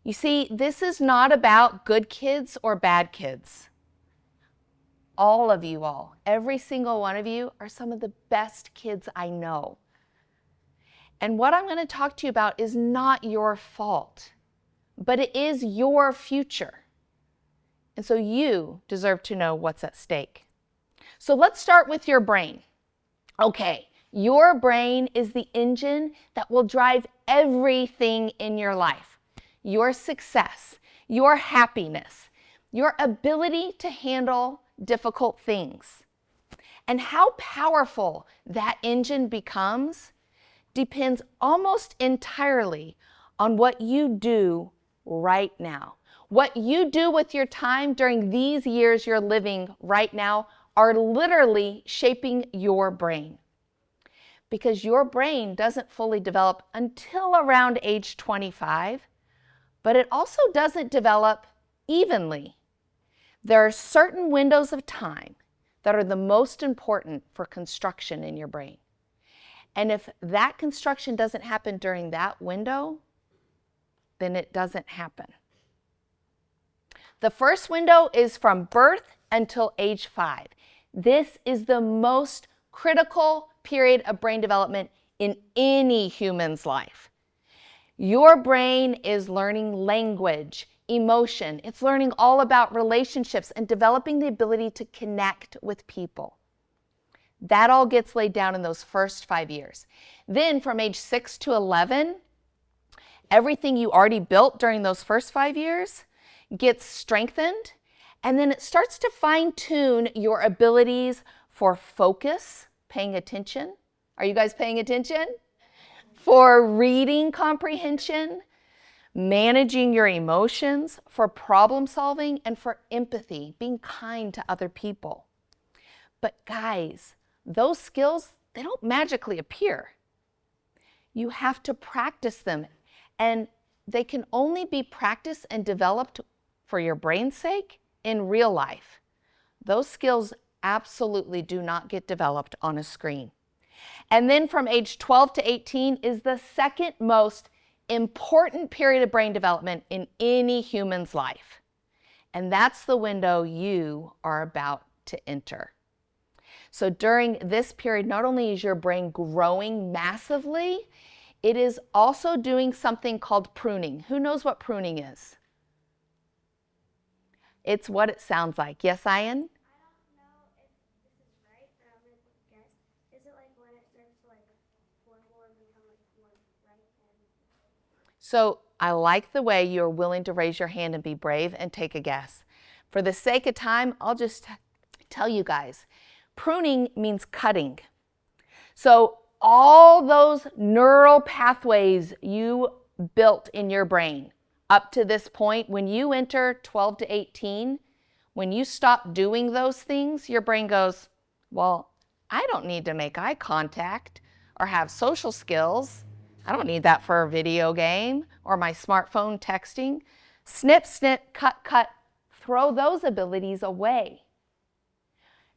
You see, this is not about good kids or bad kids. All of you all, every single one of you are some of the best kids I know. And what I'm going to talk to you about is not your fault, but it is your future. And so you deserve to know what's at stake. So let's start with your brain. Okay, your brain is the engine that will drive everything in your life. Your success, your happiness, your ability to handle difficult things. And how powerful that engine becomes depends almost entirely on what you do right now. What you do with your time during these years you're living right now are literally shaping your brain. Because your brain doesn't fully develop until around age 25, but it also doesn't develop evenly. There are certain windows of time that are the most important for construction in your brain. And if that construction doesn't happen during that window, then it doesn't happen. The first window is from birth until age 5. This is the most critical period of brain development in any human's life. Your brain is learning language, emotion. It's learning all about relationships and developing the ability to connect with people. That all gets laid down in those first 5 years. Then from age 6 to 11, everything you already built during those first 5 years gets strengthened, and then it starts to fine-tune your abilities for focus, paying attention. Are you guys paying attention? For reading comprehension, managing your emotions, for problem solving, and for empathy, being kind to other people. But guys, those skills, they don't magically appear. You have to practice them, and they can only be practiced and developed for your brain's sake in real life. Those skills absolutely do not get developed on a screen. And then from age 12 to 18 is the second most important period of brain development in any human's life. And that's the window you are about to enter. So during this period, not only is your brain growing massively, it is also doing something called pruning. Who knows what pruning is? It's what it sounds like. Yes, Ian? I don't know if this is right, but I'm going to guess. Is it like when it starts to form more and become more right? So I like the way you're willing to raise your hand and be brave and take a guess. For the sake of time, I'll just tell you guys. Pruning means cutting. So all those neural pathways you built in your brain up to this point, when you enter 12 to 18, when you stop doing those things, your brain goes, well, I don't need to make eye contact or have social skills. I don't need that for a video game or my smartphone texting. Snip, snip, cut, cut. Throw those abilities away.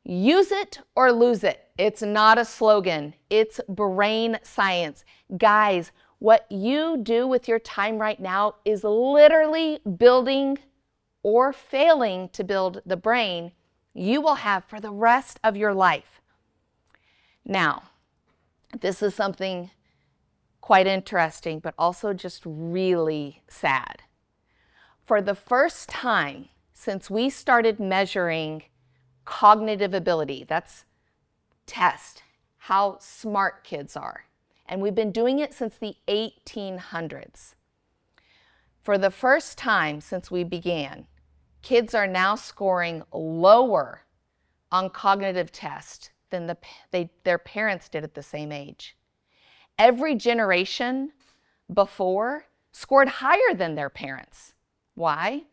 Use it or lose it. It's not a slogan. It's brain science. Guys, what you do with your time right now is literally building or failing to build the brain you will have for the rest of your life. Now, this is something quite interesting, but also just really sad. For the first time since we started measuring cognitive ability, that's test how smart kids are, and we've been doing it since the 1800s. For the first time since we began, kids are now scoring lower on cognitive tests than their parents did at the same age. Every generation before scored higher than their parents. Why?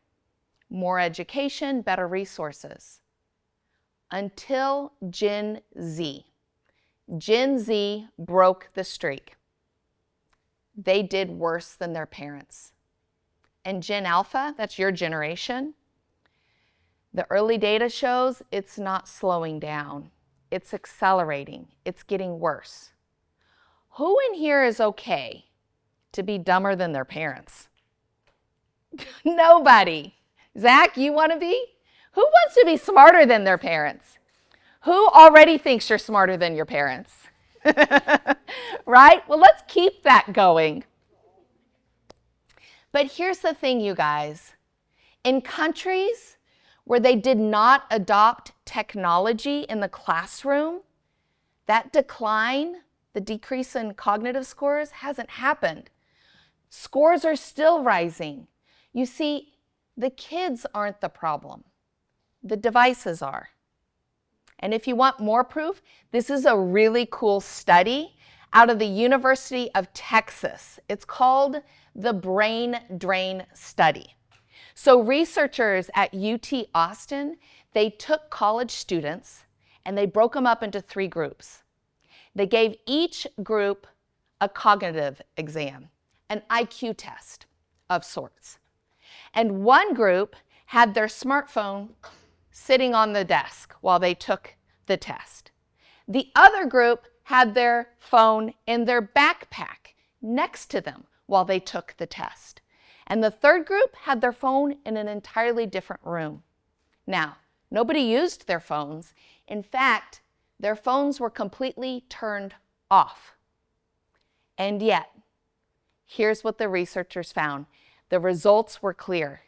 More education, better resources. Until Gen Z. Gen Z broke the streak. They did worse than their parents. And Gen Alpha, that's your generation, the early data shows it's not slowing down. It's accelerating. It's getting worse. Who in here is okay to be dumber than their parents? Nobody. Zach, you want to be? Who wants to be smarter than their parents? Who already thinks you're smarter than your parents? Right? Well, let's keep that going. But here's the thing, you guys. In countries where they did not adopt technology in the classroom, that decline, the decrease in cognitive scores, hasn't happened. Scores are still rising. You see, the kids aren't the problem. The devices are. And if you want more proof, this is a really cool study out of the University of Texas. It's called the Brain Drain Study. So researchers at UT Austin, they took college students and they broke them up into 3 groups. They gave each group a cognitive exam, an IQ test of sorts. And one group had their smartphone sitting on the desk while they took the test. The other group had their phone in their backpack next to them while they took the test. And the third group had their phone in an entirely different room. Now, nobody used their phones. In fact, their phones were completely turned off. And yet, here's what the researchers found. The results were clear.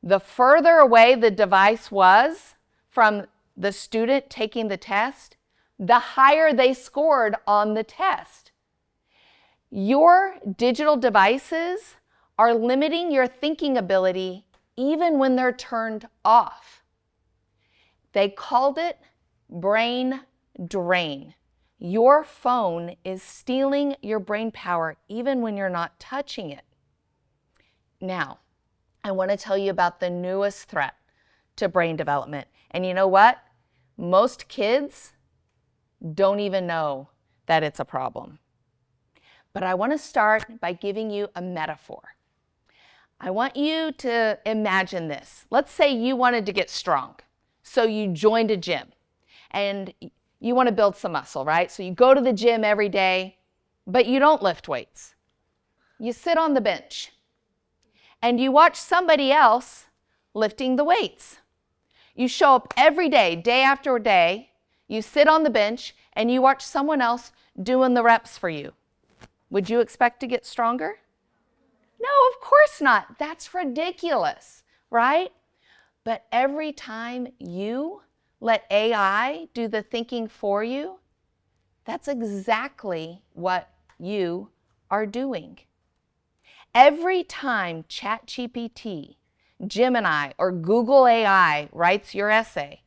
The further away the device was from the student taking the test, the higher they scored on the test. Your digital devices are limiting your thinking ability even when they're turned off. They called it brain drain. Your phone is stealing your brain power even when you're not touching it. Now, I want to tell you about the newest threat to brain development. And you know what? Most kids don't even know that it's a problem. But I want to start by giving you a metaphor. I want you to imagine this. Let's say you wanted to get strong. So you joined a gym and you want to build some muscle, right? So you go to the gym every day, but you don't lift weights. You sit on the bench and you watch somebody else lifting the weights. You show up every day, day after day, you sit on the bench and you watch someone else doing the reps for you. Would you expect to get stronger? No, of course not. That's ridiculous, right? But every time you let AI do the thinking for you, that's exactly what you are doing. Every time ChatGPT, Gemini, or Google AI writes your essay,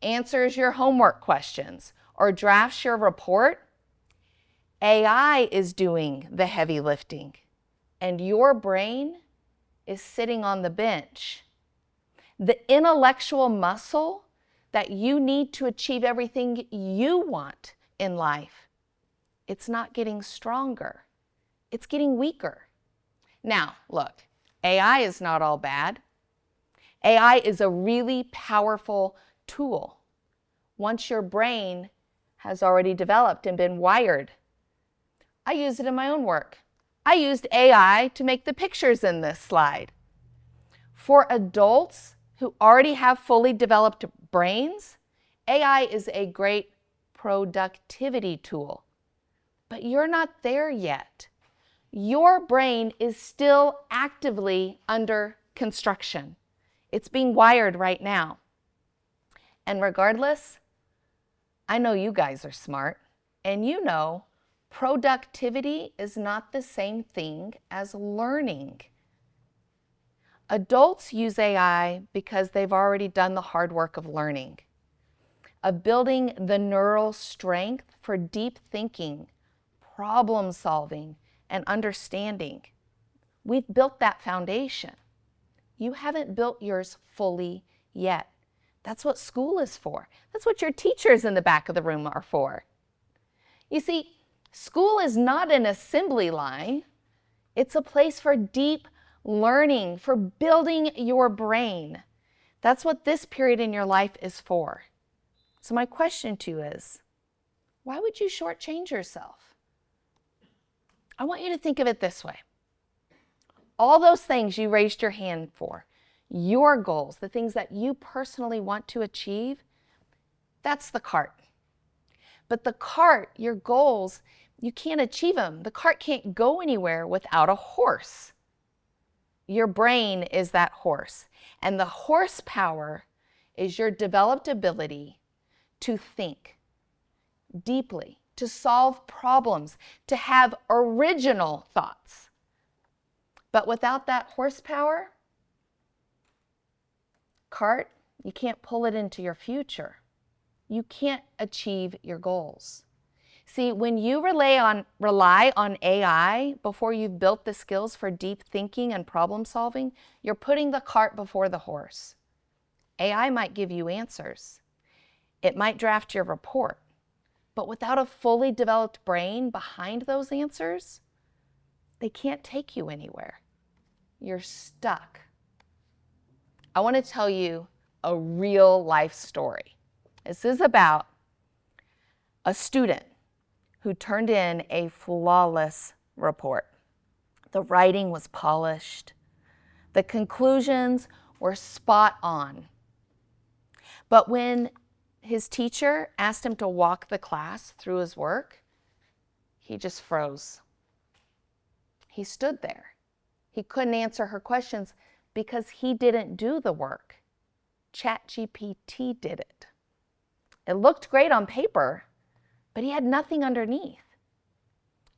answers your homework questions, or drafts your report, AI is doing the heavy lifting, and your brain is sitting on the bench. The intellectual muscle that you need to achieve everything you want in life, it's not getting stronger. It's getting weaker. Now, look, AI is not all bad. AI is a really powerful tool once your brain has already developed and been wired. I use it in my own work. I used AI to make the pictures in this slide. For adults who already have fully developed brains, AI is a great productivity tool. But you're not there yet. Your brain is still actively under construction. It's being wired right now. And regardless, I know you guys are smart, and you know productivity is not the same thing as learning. Adults use AI because they've already done the hard work of learning, of building the neural strength for deep thinking, problem solving, and understanding. We've built that foundation. You haven't built yours fully yet. That's what school is for. That's what your teachers in the back of the room are for. You see, school is not an assembly line. It's a place for deep learning, for building your brain. That's what this period in your life is for. So my question to you is, why would you shortchange yourself? I want you to think of it this way. all those things you raised your hand for, your goals, the things that you personally want to achieve, that's the cart. But the cart, your goals, you can't achieve them. The cart can't go anywhere without a horse. Your brain is that horse. And the horsepower is your developed ability to think deeply, to solve problems, to have original thoughts. But without that horsepower, cart, you can't pull it into your future. You can't achieve your goals. See, when you rely on AI before you've built the skills for deep thinking and problem solving, you're putting the cart before the horse. AI might give you answers. It might draft your report. But without a fully developed brain behind those answers, they can't take you anywhere. You're stuck. I want to tell you a real life story. This is about a student who turned in a flawless report. The writing was polished. The conclusions were spot on. But when his teacher asked him to walk the class through his work, he just froze. He stood there. He couldn't answer her questions because he didn't do the work. ChatGPT did it. It looked great on paper, but he had nothing underneath.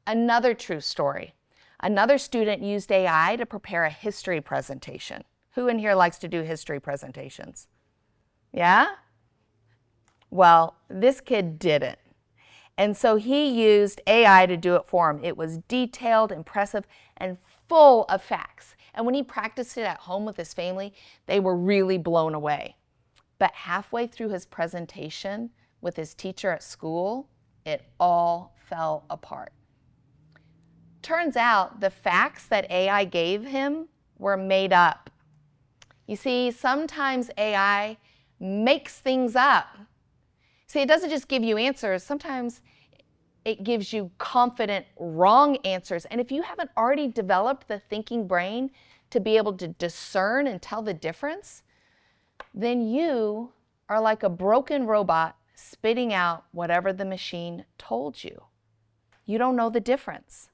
Another true story. Another student used AI to prepare a history presentation. Who in here likes to do history presentations? Yeah? Well, this kid didn't. And so he used AI to do it for him. It was detailed, impressive, and full of facts. And when he practiced it at home with his family, they were really blown away. But halfway through his presentation with his teacher at school, it all fell apart. Turns out the facts that AI gave him were made up. You see, sometimes AI makes things up. See, it doesn't just give you answers. Sometimes it gives you confident, wrong answers. And if you haven't already developed the thinking brain to be able to discern and tell the difference, then you are like a broken robot spitting out whatever the machine told you. You don't know the difference.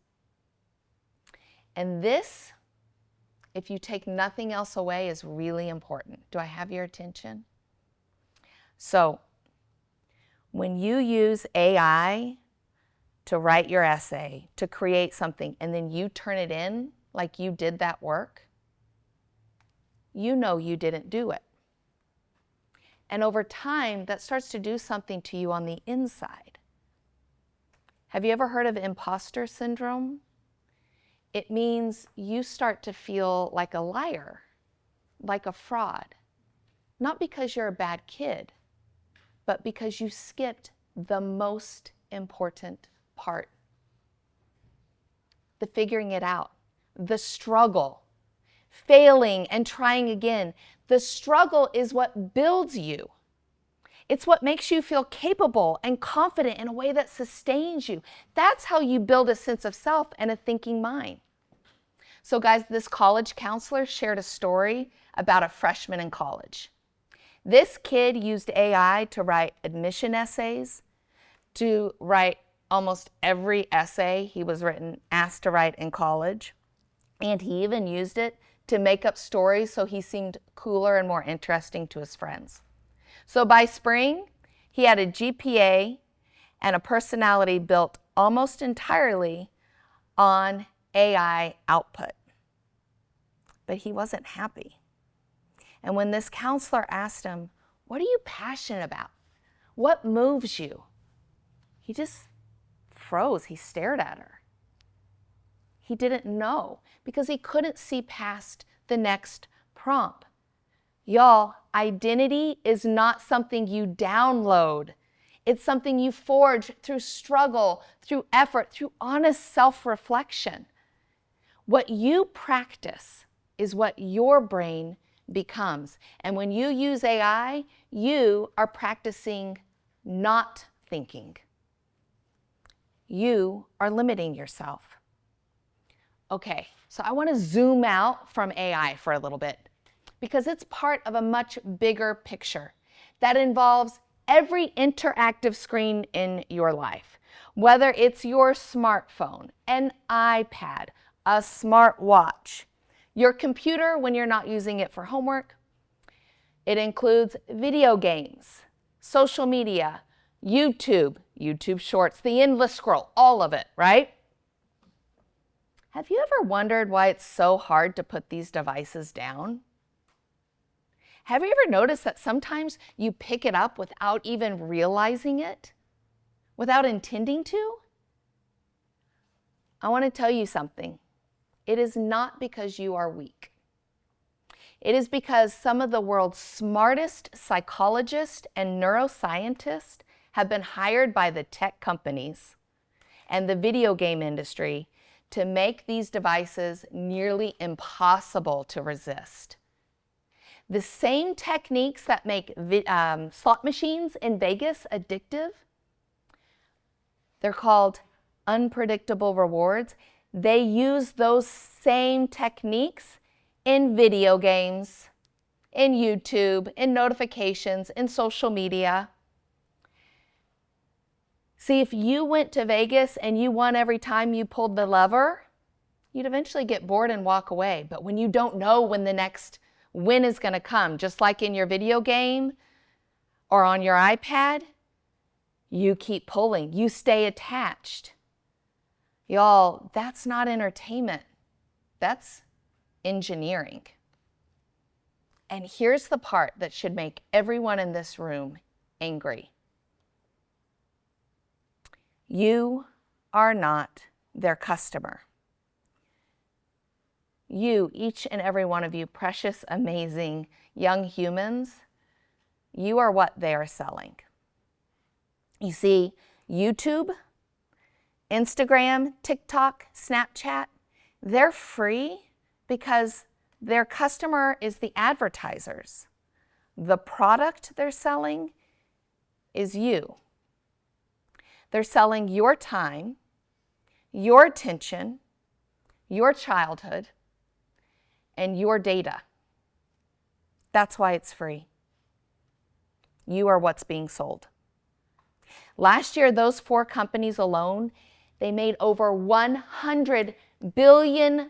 And this, if you take nothing else away, is really important. Do I have your attention? So, when you use AI to write your essay, to create something, and then you turn it in like you did that work, you know you didn't do it. And over time, that starts to do something to you on the inside. Have you ever heard of imposter syndrome? It means you start to feel like a liar, like a fraud. Not because you're a bad kid, but because you skipped the most important part. The figuring it out, the struggle, failing and trying again. The struggle is what builds you. It's what makes you feel capable and confident in a way that sustains you. That's how you build a sense of self and a thinking mind. So guys, this college counselor shared a story about a freshman in college. This kid used AI to write admission essays, to write almost every essay he was asked to write in college. And he even used it to make up stories so he seemed cooler and more interesting to his friends. So by spring, he had a GPA and a personality built almost entirely on AI output. But he wasn't happy. And when this counselor asked him, "What are you passionate about? What moves you?" he just froze. He stared at her. He didn't know because he couldn't see past the next prompt. Y'all, identity is not something you download. It's something you forge through struggle, through effort, through honest self-reflection. What you practice is what your brain becomes. And when you use AI, you are practicing not thinking. You are limiting yourself. Okay, so I want to zoom out from AI for a little bit because it's part of a much bigger picture that involves every interactive screen in your life, whether it's your smartphone, an iPad, a smartwatch, your computer when you're not using it for homework. It includes video games, social media, YouTube Shorts, the endless scroll, all of it, right? Have you ever wondered why it's so hard to put these devices down? Have you ever noticed that sometimes you pick it up without even realizing it, without intending to? I want to tell you something. It is not because you are weak. It is because some of the world's smartest psychologists and neuroscientists have been hired by the tech companies and the video game industry to make these devices nearly impossible to resist. The same techniques that make slot machines in Vegas addictive, they're called unpredictable rewards. They use those same techniques in video games, in YouTube, in notifications, in social media. See, if you went to Vegas and you won every time you pulled the lever, you'd eventually get bored and walk away. But when you don't know when the next win is going to come, just like in your video game or on your iPad, you keep pulling. You stay attached. Y'all, that's not entertainment. That's engineering. And here's the part that should make everyone in this room angry. You are not their customer. You, each and every one of you, precious, amazing young humans, you are what they are selling. You see, YouTube, Instagram, TikTok, Snapchat, they're free because their customer is the advertisers. The product they're selling is you. They're selling your time, your attention, your childhood, and your data. That's why it's free. You are what's being sold. Last year, those 4 companies alone, they made over $100 billion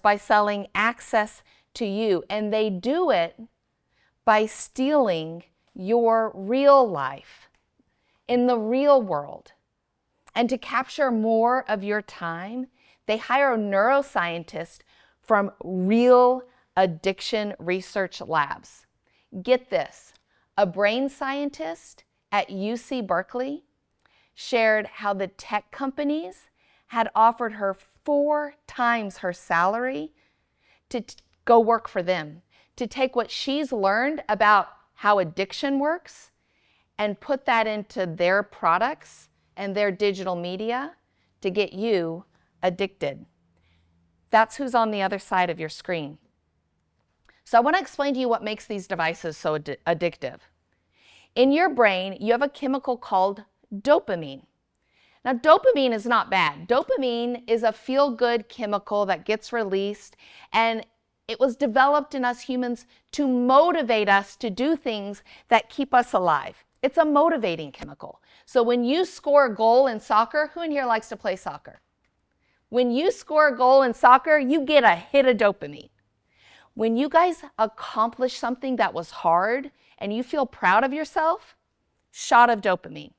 by selling access to you. And they do it by stealing your real life in the real world. And to capture more of your time, they hire neuroscientists from real addiction research labs. Get this, a brain scientist at UC Berkeley shared how the tech companies had offered her 4 times her salary to go work for them, to take what she's learned about how addiction works and put that into their products and their digital media to get you addicted. That's who's on the other side of your screen. So I want to explain to you what makes these devices so addictive. In your brain, you have a chemical called dopamine. Now, dopamine is not bad. Dopamine is a feel-good chemical that gets released, and it was developed in us humans to motivate us to do things that keep us alive. It's a motivating chemical. So when you score a goal in soccer, who in here likes to play soccer? When you score a goal in soccer, you get a hit of dopamine. When you guys accomplish something that was hard and you feel proud of yourself, shot of dopamine.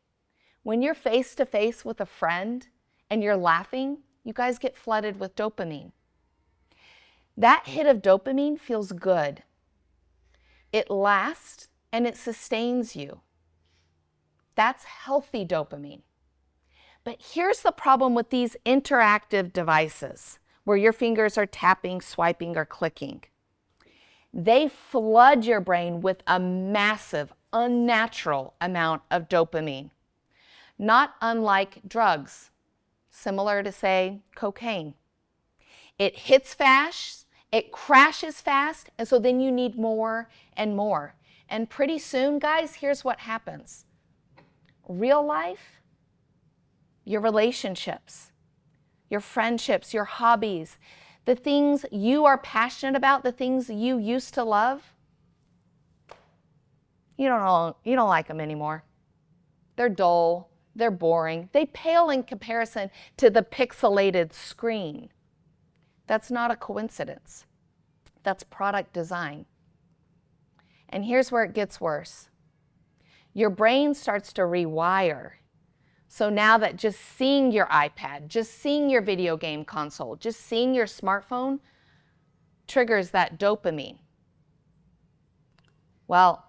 When you're face to face with a friend and you're laughing, you guys get flooded with dopamine. That hit of dopamine feels good. It lasts and it sustains you. That's healthy dopamine. But here's the problem with these interactive devices where your fingers are tapping, swiping, or clicking. They flood your brain with a massive, unnatural amount of dopamine, not unlike drugs, similar to, say, cocaine. It hits fast, it crashes fast, and so then you need more and more. And pretty soon, guys, here's what happens. Real life, your relationships, your friendships, your hobbies, the things you are passionate about, the things you used to love, you don't like them anymore. They're dull, they're boring, they pale in comparison to the pixelated screen. That's not a coincidence. That's product design. And here's where it gets worse. Your brain starts to rewire. So now that just seeing your iPad, just seeing your video game console, just seeing your smartphone triggers that dopamine. Well,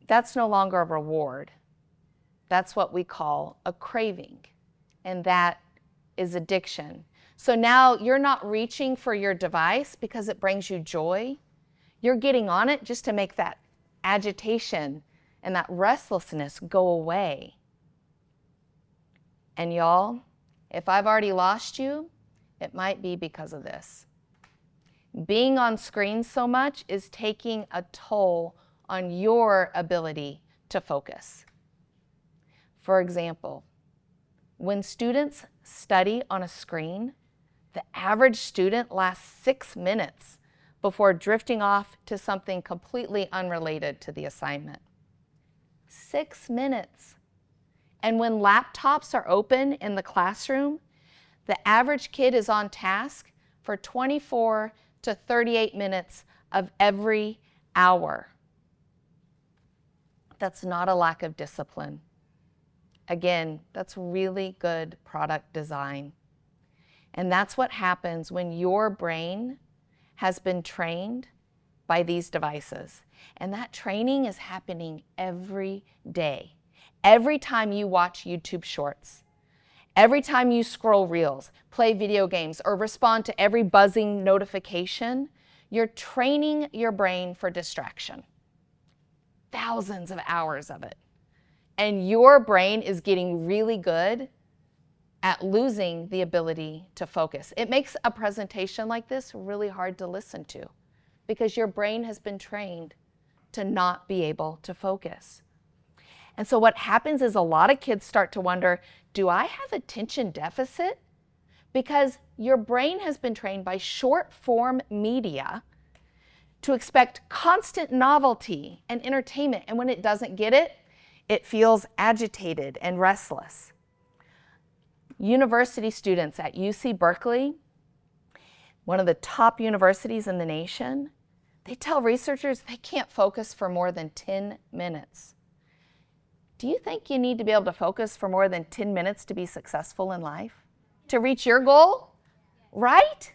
that's no longer a reward. That's what we call a craving, and that is addiction. So now you're not reaching for your device because it brings you joy. You're getting on it just to make that agitation and that restlessness go away. And y'all, if I've already lost you, it might be because of this. Being on screens so much is taking a toll on your ability to focus. For example, when students study on a screen, the average student lasts 6 minutes before drifting off to something completely unrelated to the assignment. 6 minutes. And when laptops are open in the classroom, the average kid is on task for 24 to 38 minutes of every hour. That's not a lack of discipline. Again, that's really good product design. And that's what happens when your brain has been trained by these devices. And that training is happening every day. Every time you watch YouTube shorts, every time you scroll reels, play video games, or respond to every buzzing notification, you're training your brain for distraction. Thousands of hours of it. And your brain is getting really good at losing the ability to focus. It makes a presentation like this really hard to listen to because your brain has been trained to not be able to focus. And so what happens is a lot of kids start to wonder, do I have attention deficit? Because your brain has been trained by short form media to expect constant novelty and entertainment. And when it doesn't get it, it feels agitated and restless. University students at UC Berkeley, one of the top universities in the nation, they tell researchers they can't focus for more than 10 minutes. Do you think you need to be able to focus for more than 10 minutes to be successful in life? To reach your goal? Right?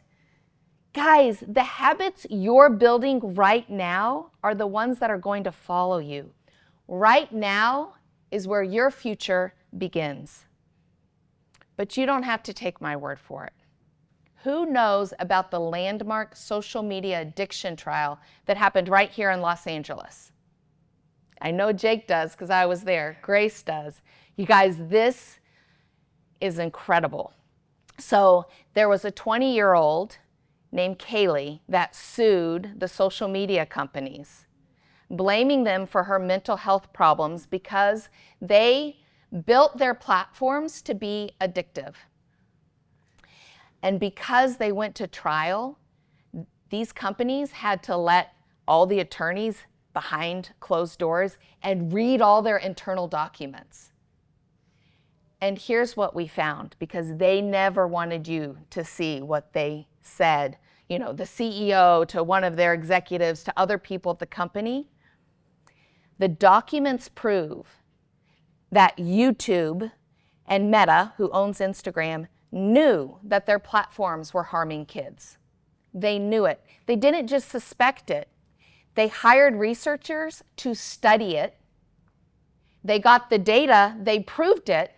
Guys, the habits you're building right now are the ones that are going to follow you. Right now is where your future begins. But you don't have to take my word for it. Who knows about the landmark social media addiction trial that happened right here in Los Angeles? I know Jake does because I was there. Grace does. You guys, this is incredible. So there was a 20-year-old named Carrie that sued the social media companies, blaming them for her mental health problems because they built their platforms to be addictive. And because they went to trial, these companies had to let all the attorneys behind closed doors and read all their internal documents. And here's what we found, because they never wanted you to see what they said, you know, the CEO to one of their executives to other people at the company. The documents prove that YouTube and Meta, who owns Instagram, knew that their platforms were harming kids. They knew it. They didn't just suspect it. They hired researchers to study it. They got the data, they proved it,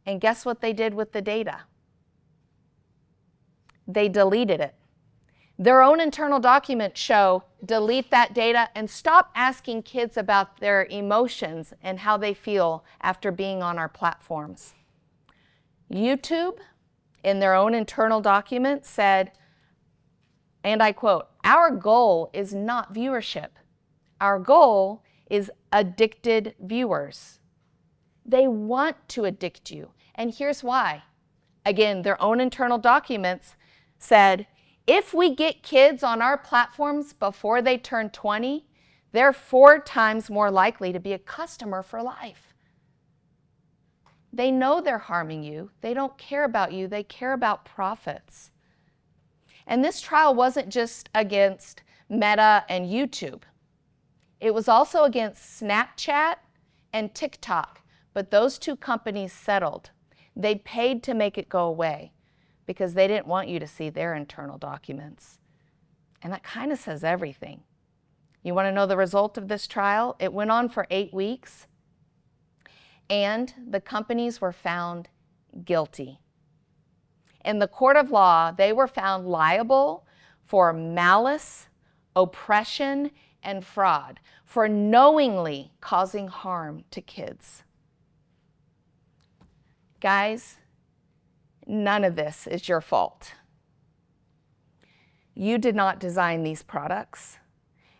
and guess what they did with the data? They deleted it. Their own internal documents show delete that data and stop asking kids about their emotions and how they feel after being on our platforms. YouTube, in their own internal document, said, and I quote, "Our goal is not viewership. Our goal is addicted viewers." They want to addict you. And here's why. again, their own internal documents said, if we get kids on our platforms before they turn 20, they're 4 times more likely to be a customer for life. They know they're harming you. They don't care about you. They care about profits. And this trial wasn't just against Meta and YouTube. It was also against Snapchat and TikTok, but those 2 companies settled. They paid to make it go away because they didn't want you to see their internal documents. And that kind of says everything. You want to know the result of this trial? It went on for 8 weeks, and the companies were found guilty. In the court of law, they were found liable for malice, oppression, and fraud, for knowingly causing harm to kids. Guys, none of this is your fault. You did not design these products,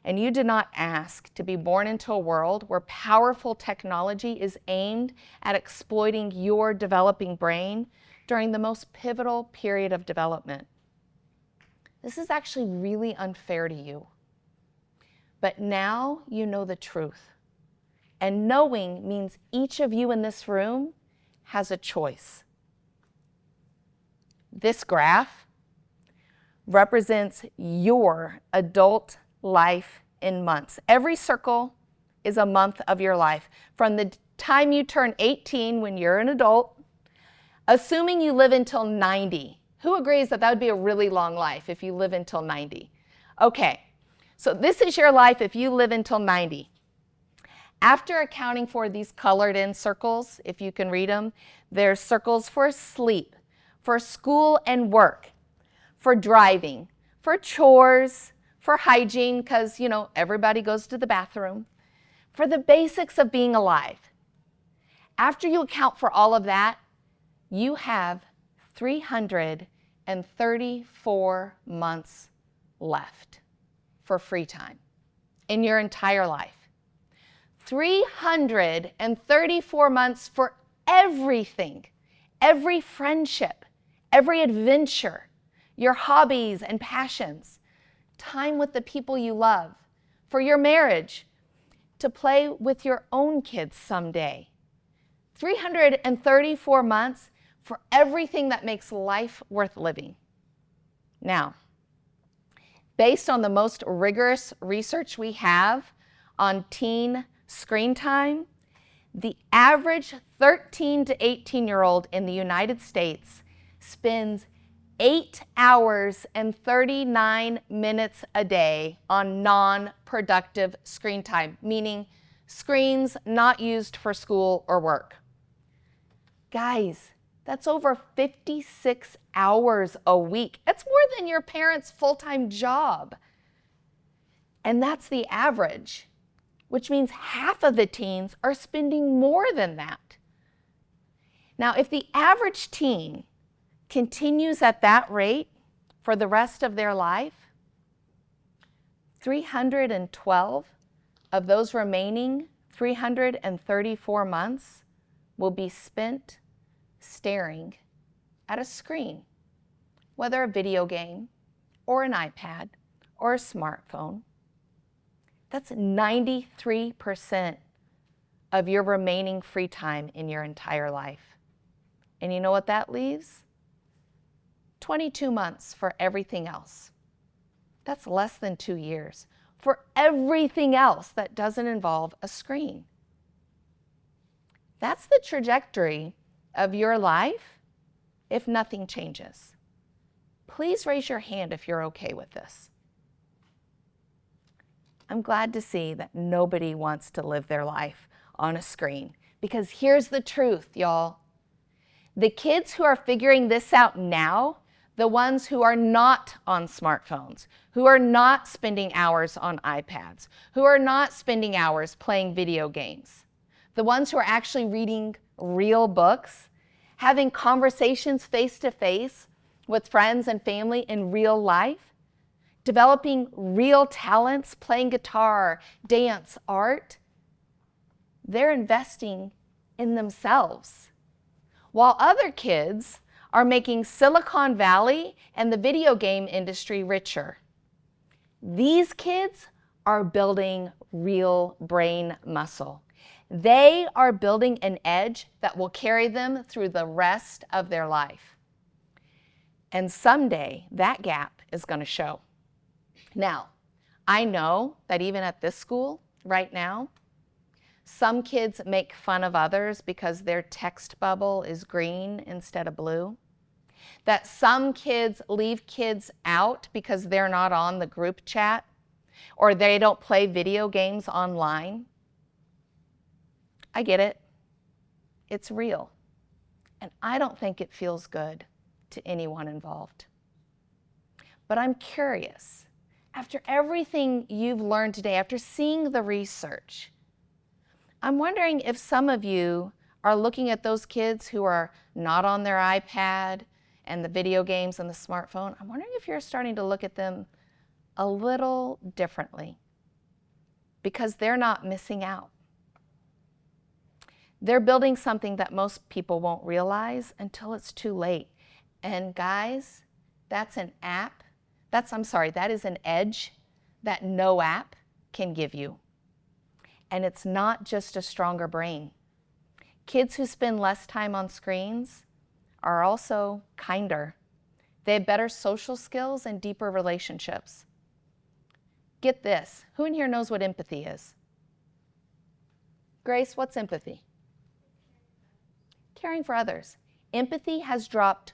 and you did not ask to be born into a world where powerful technology is aimed at exploiting your developing brain during the most pivotal period of development. This is actually really unfair to you. But now you know the truth. And knowing means each of you in this room has a choice. This graph represents your adult life in months. Every circle is a month of your life. From the time you turn 18 when you're an adult, assuming you live until 90. Who agrees that that would be a really long life if you live until 90? Okay, so this is your life if you live until 90. After accounting for these colored in circles, if you can read them, there's circles for sleep, for school and work, for driving, for chores, for hygiene, because, you know, everybody goes to the bathroom, for the basics of being alive. After you account for all of that, you have 334 months left for free time in your entire life. 334 months for everything, every friendship, every adventure, your hobbies and passions, time with the people you love, for your marriage, to play with your own kids someday. 334 months for everything that makes life worth living. Now, based on the most rigorous research we have on teen screen time, the average 13 to 18-year-old in the United States spends 8 hours and 39 minutes a day on non-productive screen time, meaning screens not used for school or work. Guys, that's over 56 hours a week. That's more than your parents' full-time job. And that's the average, which means half of the teens are spending more than that. Now, if the average teen continues at that rate for the rest of their life, 312 of those remaining 334 months will be spent staring at a screen, whether a video game or an iPad or a smartphone. That's 93% of your remaining free time in your entire life. And you know what that leaves? 22 months for everything else. That's less than 2 years for everything else that doesn't involve a screen. That's the trajectory of your life if nothing changes. Please raise your hand if you're okay with this. I'm glad to see that nobody wants to live their life on a screen, because here's the truth, y'all. The kids who are figuring this out now, the ones who are not on smartphones, who are not spending hours on iPads, who are not spending hours playing video games, the ones who are actually reading real books, having conversations face-to-face with friends and family in real life, developing real talents, playing guitar, dance, art, they're investing in themselves. While other kids are making Silicon Valley and the video game industry richer. These kids are building real brain muscle. They are building an edge that will carry them through the rest of their life. And someday that gap is going to show. Now, I know that even at this school right now, some kids make fun of others because their text bubble is green instead of blue. That some kids leave kids out because they're not on the group chat or they don't play video games online. I get it. It's real. And I don't think it feels good to anyone involved. But I'm curious, after everything you've learned today, after seeing the research, I'm wondering if some of you are looking at those kids who are not on their iPad and the video games and the smartphone. I'm wondering if you're starting to look at them a little differently because they're not missing out. They're building something that most people won't realize until it's too late. And guys, that's an app. That is an edge that no app can give you. And it's not just a stronger brain. Kids who spend less time on screens are also kinder. They have better social skills and deeper relationships. Get this. Who in here knows what empathy is? Grace, what's empathy? Caring for others. Empathy has dropped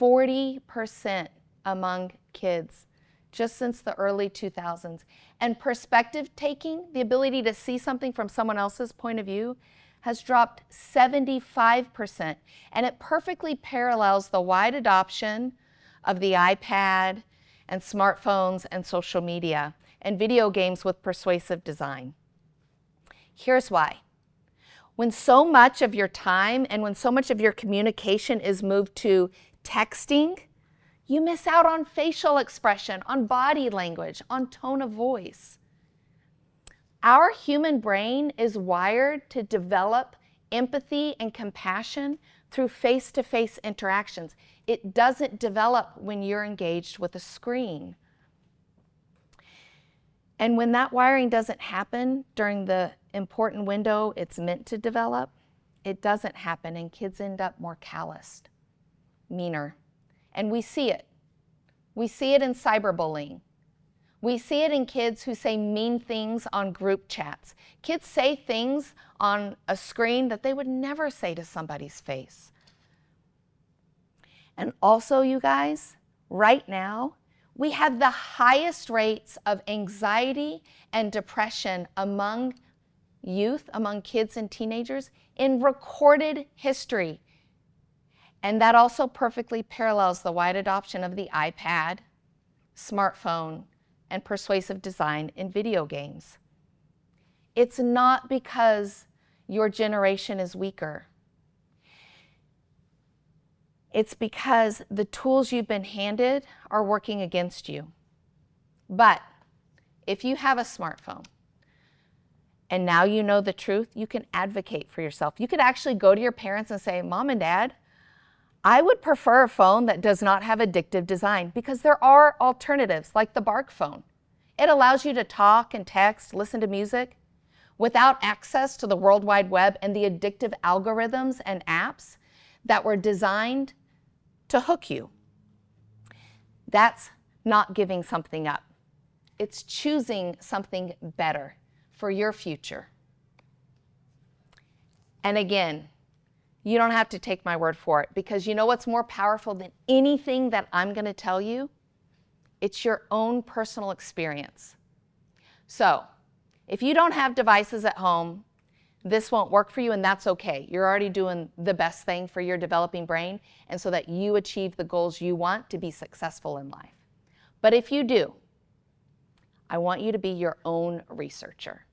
40% among kids just since the early 2000s. And perspective taking, the ability to see something from someone else's point of view, has dropped 75%. And it perfectly parallels the wide adoption of the iPad and smartphones and social media and video games with persuasive design. Here's why. When so much of your time and when so much of your communication is moved to texting, you miss out on facial expression, on body language, on tone of voice. Our human brain is wired to develop empathy and compassion through face-to-face interactions. It doesn't develop when you're engaged with a screen. And when that wiring doesn't happen during the important window it's meant to develop, it doesn't happen and kids end up more calloused, meaner. And we see it. We see it in cyberbullying. We see it in kids who say mean things on group chats. Kids say things on a screen that they would never say to somebody's face. And also, you guys, right now, we have the highest rates of anxiety and depression among youth, among kids and teenagers in recorded history. And that also perfectly parallels the wide adoption of the iPad, smartphone, and persuasive design in video games. It's not because your generation is weaker. It's because the tools you've been handed are working against you. But if you have a smartphone and now you know the truth, you can advocate for yourself. You could actually go to your parents and say, Mom and Dad, I would prefer a phone that does not have addictive design because there are alternatives like the Bark phone. It allows you to talk and text, listen to music without access to the World Wide Web and the addictive algorithms and apps that were designed to hook you. That's not giving something up. It's choosing something better for your future. And again, you don't have to take my word for it because you know what's more powerful than anything that I'm going to tell you? It's your own personal experience. So, if you don't have devices at home, this won't work for you and that's okay. You're already doing the best thing for your developing brain and so that you achieve the goals you want to be successful in life. But if you do, I want you to be your own researcher.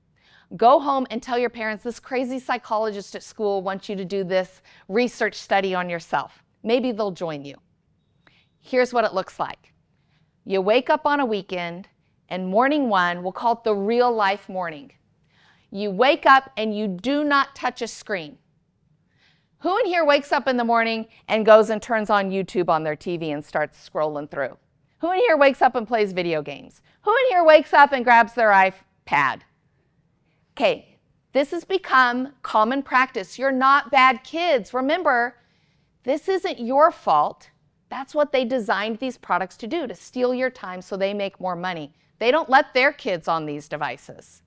Go home and tell your parents this crazy psychologist at school wants you to do this research study on yourself. Maybe they'll join you. Here's what it looks like. You wake up on a weekend and morning one, we'll call it the real life morning. You wake up and you do not touch a screen. Who in here wakes up in the morning and goes and turns on YouTube on their TV and starts scrolling through? Who in here wakes up and plays video games? Who in here wakes up and grabs their iPad? Okay, this has become common practice. You're not bad kids. Remember, this isn't your fault. That's what they designed these products to do, to steal your time so they make more money. They don't let their kids on these devices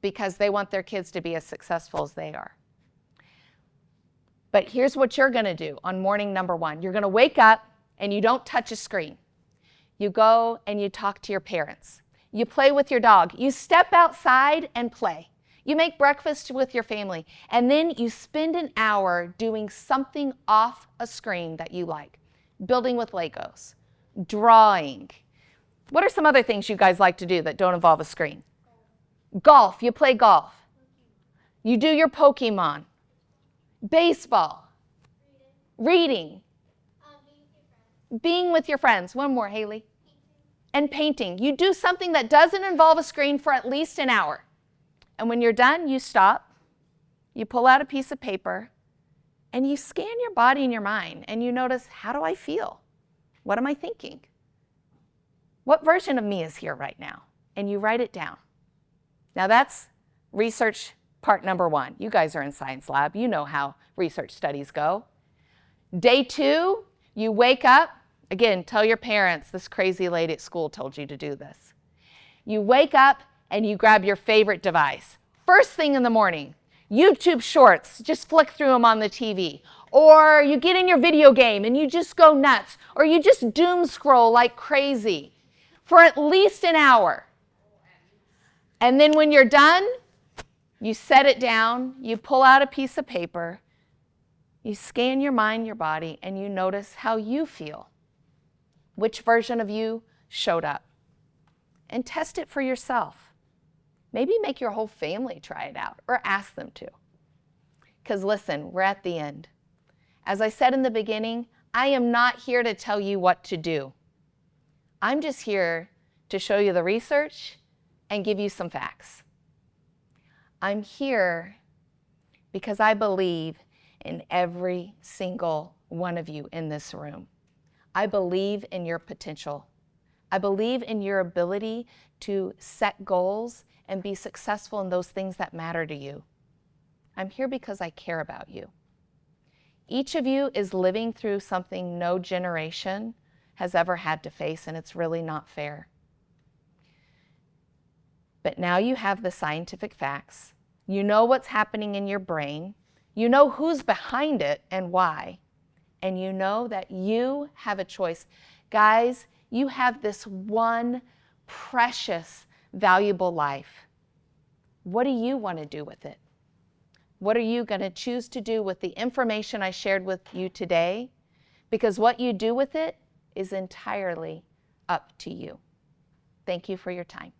because they want their kids to be as successful as they are. But here's what you're going to do on morning number 1. You're going to wake up and you don't touch a screen. You go and you talk to your parents. You play with your dog. You step outside and play. You make breakfast with your family. And then you spend an hour doing something off a screen that you like. Building with Legos, drawing. What are some other things you guys like to do that don't involve a screen? Golf. You play golf. You do your Pokemon. Baseball. Reading. Being with your friends. One more, Haley. And painting. You do something that doesn't involve a screen for at least an hour. And when you're done, you stop. You pull out a piece of paper. And you scan your body and your mind. And you notice, how do I feel? What am I thinking? What version of me is here right now? And you write it down. Now that's research part number 1. You guys are in science lab. You know how research studies go. Day 2, you wake up. Again, tell your parents this crazy lady at school told you to do this. You wake up and you grab your favorite device. First thing in the morning, YouTube shorts, just flick through them on the TV. Or you get in your video game and you just go nuts. Or you just doom scroll like crazy for at least an hour. And then when you're done, you set it down, you pull out a piece of paper, you scan your mind, your body, and you notice how you feel. Which version of you showed up? And test it for yourself. Maybe make your whole family try it out or ask them to. Because listen, we're at the end. As I said in the beginning, I am not here to tell you what to do. I'm just here to show you the research and give you some facts. I'm here because I believe in every single one of you in this room. I believe in your potential. I believe in your ability to set goals and be successful in those things that matter to you. I'm here because I care about you. Each of you is living through something no generation has ever had to face, and it's really not fair. But now you have the scientific facts. You know what's happening in your brain. You know who's behind it and why. And you know that you have a choice. Guys, you have this one precious, valuable life. What do you want to do with it? What are you going to choose to do with the information I shared with you today? Because what you do with it is entirely up to you. Thank you for your time.